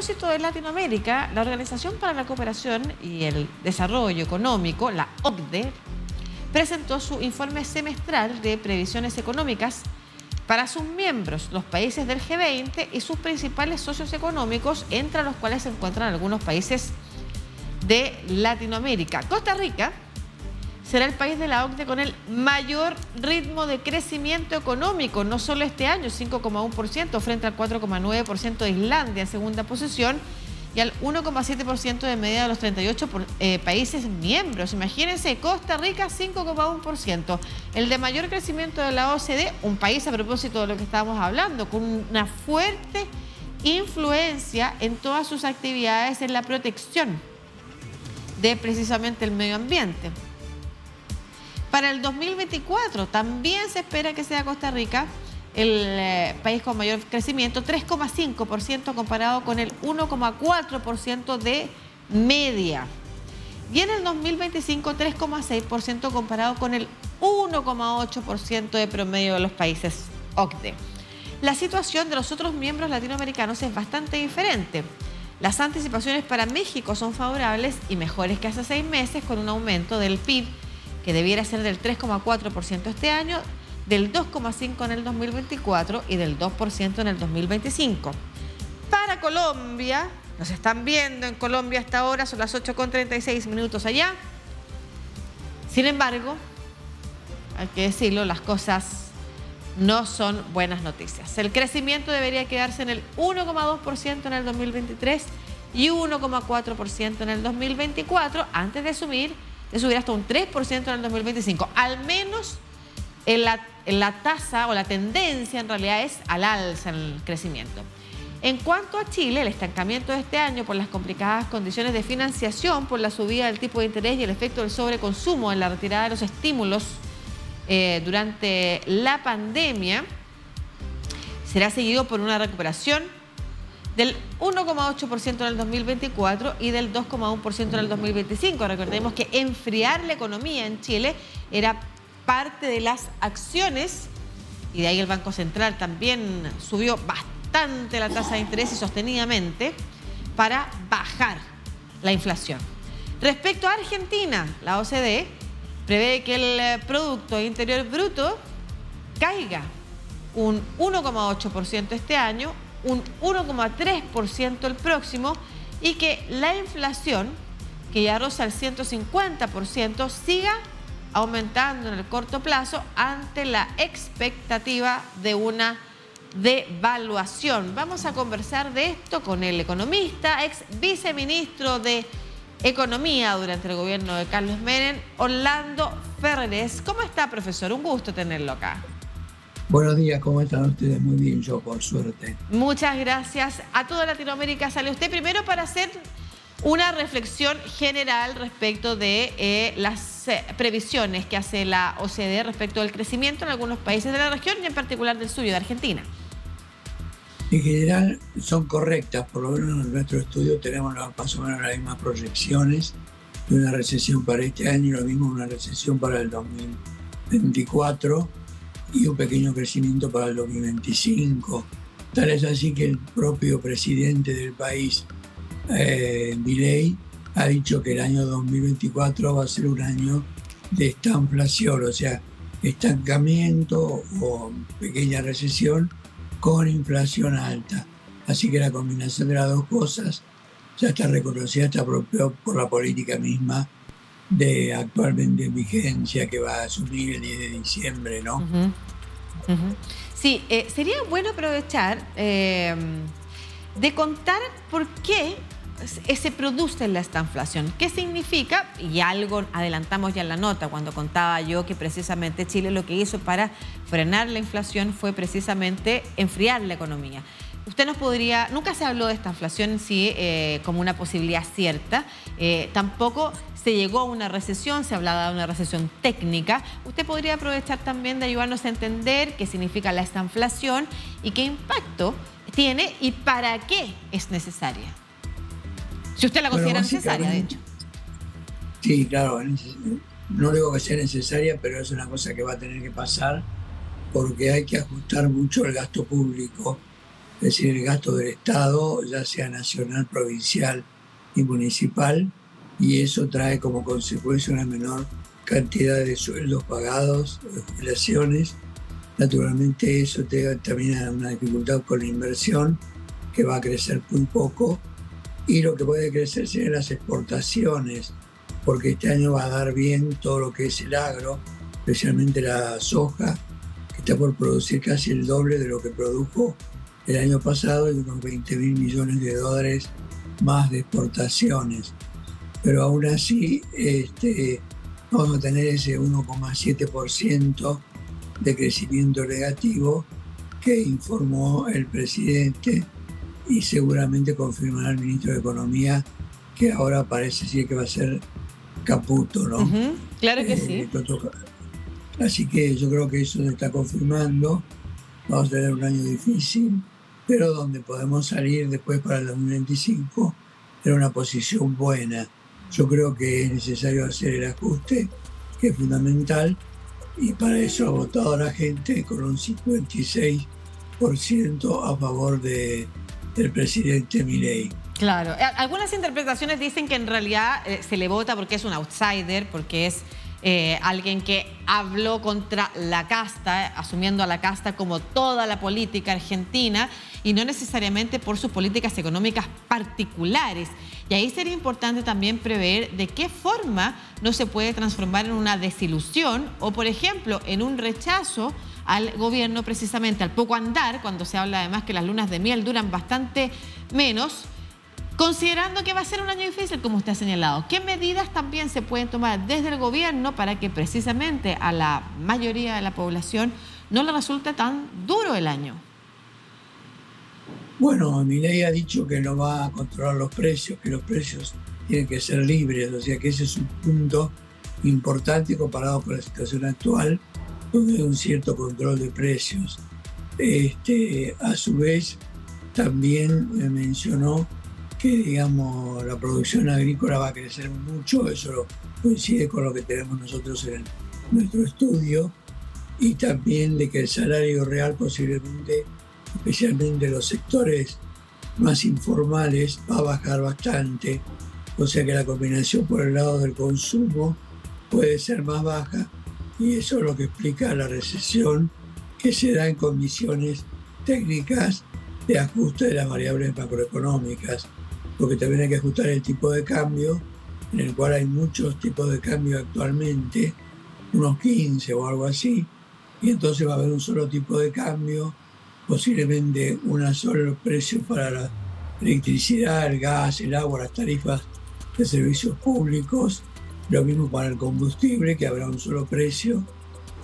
propósito de Latinoamérica, la Organización para la Cooperación y el Desarrollo Económico, la OCDE, presentó su informe semestral de previsiones económicas para sus miembros, los países del G20 y sus principales socios económicos, entre los cuales se encuentran algunos países de Latinoamérica. Costa Rica será el país de la OCDE con el mayor ritmo de crecimiento económico, no solo este año, 5,1% frente al 4,9% de Islandia en segunda posición y al 1,7% de media de los 38 países miembros. Imagínense, Costa Rica 5,1%, el de mayor crecimiento de la OCDE, un país, a propósito de lo que estábamos hablando, con una fuerte influencia en todas sus actividades en la protección de precisamente el medio ambiente. Para el 2024 también se espera que sea Costa Rica el país con mayor crecimiento, 3,5% comparado con el 1,4% de media. Y en el 2025, 3,6% comparado con el 1,8% de promedio de los países OCDE. La situación de los otros miembros latinoamericanos es bastante diferente. Las anticipaciones para México son favorables y mejores que hace 6 meses, con un aumento del PIB que debiera ser del 3,4% este año, del 2,5% en el 2024 y del 2% en el 2025. Para Colombia, nos están viendo en Colombia hasta ahora, son las 8:36 minutos allá. Sin embargo, hay que decirlo, las cosas no son buenas noticias. El crecimiento debería quedarse en el 1,2% en el 2023 y 1,4% en el 2024, antes de subir hasta un 3% en el 2025. Al menos en la tasa o la tendencia en realidad es al alza en el crecimiento. En cuanto a Chile, el estancamiento de este año por las complicadas condiciones de financiación, por la subida del tipo de interés y el efecto del sobreconsumo en la retirada de los estímulos durante la pandemia, será seguido por una recuperación del 1,8% en el 2024 y del 2,1% en el 2025. Recordemos que enfriar la economía en Chile era parte de las acciones, y de ahí el Banco Central también subió bastante la tasa de interés y sostenidamente para bajar la inflación. Respecto a Argentina, la OCDE prevé que el Producto Interior Bruto caiga un 1,8% este año, un 1,3% el próximo, y que la inflación, que ya roza el 150%, siga aumentando en el corto plazo ante la expectativa de una devaluación. Vamos a conversar de esto con el economista, ex viceministro de Economía durante el gobierno de Carlos Menem, Orlando Ferreres. ¿Cómo está, profesor? Un gusto tenerlo acá. Buenos días, ¿cómo están ustedes? Muy bien, yo por suerte. Muchas gracias. A toda Latinoamérica sale usted primero para hacer una reflexión general respecto de las previsiones que hace la OCDE respecto del crecimiento en algunos países de la región y en particular del suyo, de Argentina. En general son correctas, por lo menos en nuestro estudio tenemos más o menos las mismas proyecciones de una recesión para este año y lo mismo una recesión para el 2024 y un pequeño crecimiento para el 2025. Tal es así que el propio presidente del país, Milei, ha dicho que el año 2024 va a ser un año de estanflación, o sea, estancamiento o pequeña recesión con inflación alta. Así que la combinación de las dos cosas ya está reconocida hasta por la política misma de actualmente en vigencia que va a asumir el 10 de diciembre, ¿no? Sí, sería bueno aprovechar de contar por qué se produce la estanflación. ¿Qué significa? Y algo adelantamos ya en la nota cuando contaba yo que precisamente Chile lo que hizo para frenar la inflación fue precisamente enfriar la economía. Usted nos podría, nunca se habló de esta inflación en sí como una posibilidad cierta, tampoco se llegó a una recesión, se hablaba de una recesión técnica. Usted podría aprovechar también de ayudarnos a entender qué significa la estanflación y qué impacto tiene y para qué es necesaria. Si usted la considera necesaria, de hecho. Sí, claro, no digo que sea necesaria, pero es una cosa que va a tener que pasar porque hay que ajustar mucho el gasto público es decir, el gasto del Estado, ya sea nacional, provincial y municipal, y eso trae como consecuencia una menor cantidad de sueldos pagados, de jubilaciones. Naturalmente eso también da una dificultad con la inversión, que va a crecer muy poco, y lo que puede crecer serán las exportaciones, porque este año va a dar bien todo lo que es el agro, especialmente la soja, que está por producir casi el doble de lo que produjo el año pasado, y unos 20.000 millones de dólares más de exportaciones. Pero aún así vamos a tener ese 1,7% de crecimiento negativo que informó el presidente, y seguramente confirmará el ministro de Economía, que ahora parece ser que va a ser Caputo, ¿no? Claro que sí. Así que yo creo que eso se está confirmando. Vamos a tener un año difícil, pero donde podemos salir después para el 2025 en una posición buena. Yo creo que es necesario hacer el ajuste, que es fundamental, y para eso ha votado la gente con un 56% a favor del presidente Milei. Claro, algunas interpretaciones dicen que en realidad se le vota porque es un outsider, porque es alguien que habló contra la casta, asumiendo a la casta como toda la política argentina, y no necesariamente por sus políticas económicas particulares. Y ahí sería importante también prever de qué forma no se puede transformar en una desilusión o, por ejemplo, en un rechazo al gobierno, precisamente al poco andar, cuando se habla además que las lunas de miel duran bastante menos, considerando que va a ser un año difícil, como usted ha señalado. ¿Qué medidas también se pueden tomar desde el gobierno para que precisamente a la mayoría de la población no le resulte tan duro el año? Bueno, Milei ha dicho que no va a controlar los precios, que los precios tienen que ser libres, o sea que ese es un punto importante comparado con la situación actual, donde hay un cierto control de precios. A su vez, también mencionó que, digamos, la producción agrícola va a crecer mucho, eso coincide con lo que tenemos nosotros en nuestro estudio, y también de que el salario real posiblemente, especialmente en los sectores más informales, va a bajar bastante, o sea que la combinación por el lado del consumo puede ser más baja, y eso es lo que explica la recesión que se da en condiciones técnicas de ajuste de las variables macroeconómicas, porque también hay que ajustar el tipo de cambio, en el cual hay muchos tipos de cambio actualmente, unos 15 o algo así, y entonces va a haber un solo tipo de cambio, posiblemente un solo precio para la electricidad, el gas, el agua, las tarifas de servicios públicos, lo mismo para el combustible, que habrá un solo precio,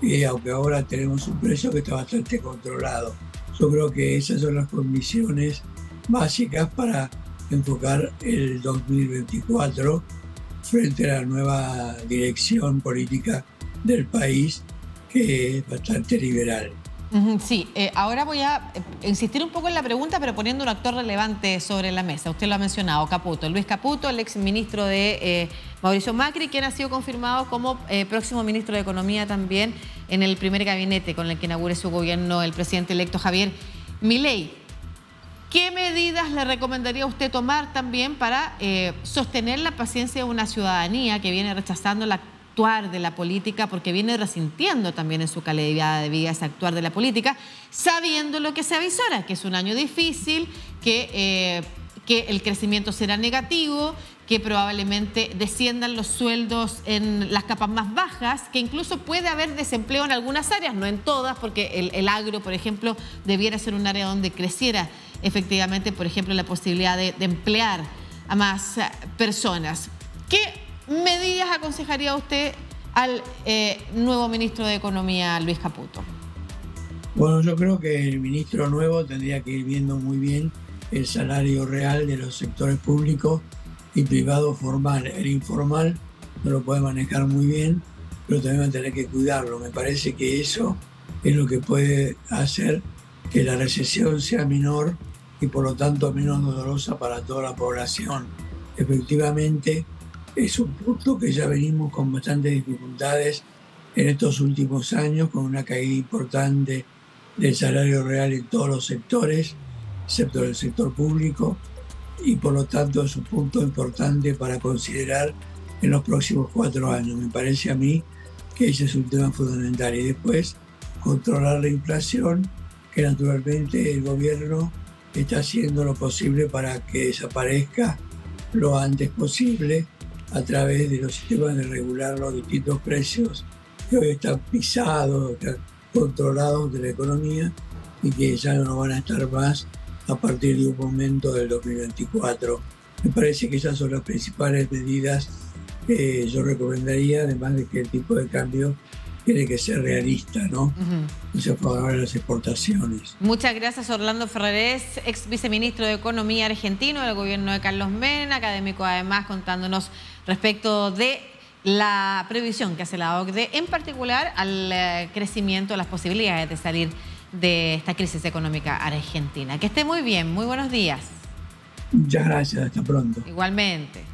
y aunque ahora tenemos un precio que está bastante controlado. Yo creo que esas son las condiciones básicas para enfocar el 2024 frente a la nueva dirección política del país, que es bastante liberal. Sí, ahora voy a insistir un poco en la pregunta, pero poniendo un actor relevante sobre la mesa. Usted lo ha mencionado, Caputo, Luis Caputo, el ex ministro de Mauricio Macri, quien ha sido confirmado como próximo ministro de Economía también en el primer gabinete con el que inaugure su gobierno el presidente electo Javier Milei. ¿Qué medidas le recomendaría a usted tomar también para sostener la paciencia de una ciudadanía que viene rechazando el actuar de la política, porque viene resintiendo también en su calidad de vida ese actuar de la política, sabiendo lo que se avisora, que es un año difícil, que el crecimiento será negativo, que probablemente desciendan los sueldos en las capas más bajas, que incluso puede haber desempleo en algunas áreas, no en todas, porque el agro, por ejemplo, debiera ser un área donde creciera efectivamente, por ejemplo, la posibilidad de emplear a más personas. ¿Qué medidas aconsejaría usted al nuevo ministro de Economía, Luis Caputo? Bueno, yo creo que el ministro nuevo tendría que ir viendo muy bien el salario real de los sectores públicos y privado formal. El informal no lo puede manejar muy bien, pero también va a tener que cuidarlo. Me parece que eso es lo que puede hacer que la recesión sea menor y por lo tanto menos dolorosa para toda la población. Efectivamente, es un punto que ya venimos con bastantes dificultades en estos últimos años, con una caída importante del salario real en todos los sectores, excepto el sector público, y por lo tanto es un punto importante para considerar en los próximos 4 años. Me parece a mí que ese es un tema fundamental. Y después, controlar la inflación, que naturalmente el gobierno está haciendo lo posible para que desaparezca lo antes posible a través de los sistemas de regular los distintos precios que hoy están pisados, están controlados de la economía y que ya no van a estar más a partir de un momento del 2024. Me parece que esas son las principales medidas que yo recomendaría, además de que el tipo de cambio tiene que ser realista, ¿no? No sea favorable a las exportaciones. Muchas gracias, Orlando Ferrarés, ex viceministro de Economía argentino del gobierno de Carlos Menem, académico además, contándonos respecto de la previsión que hace la OCDE, en particular al crecimiento, a las posibilidades de salir de esta crisis económica argentina. Que esté muy bien, muy buenos días. Muchas gracias, hasta pronto. Igualmente.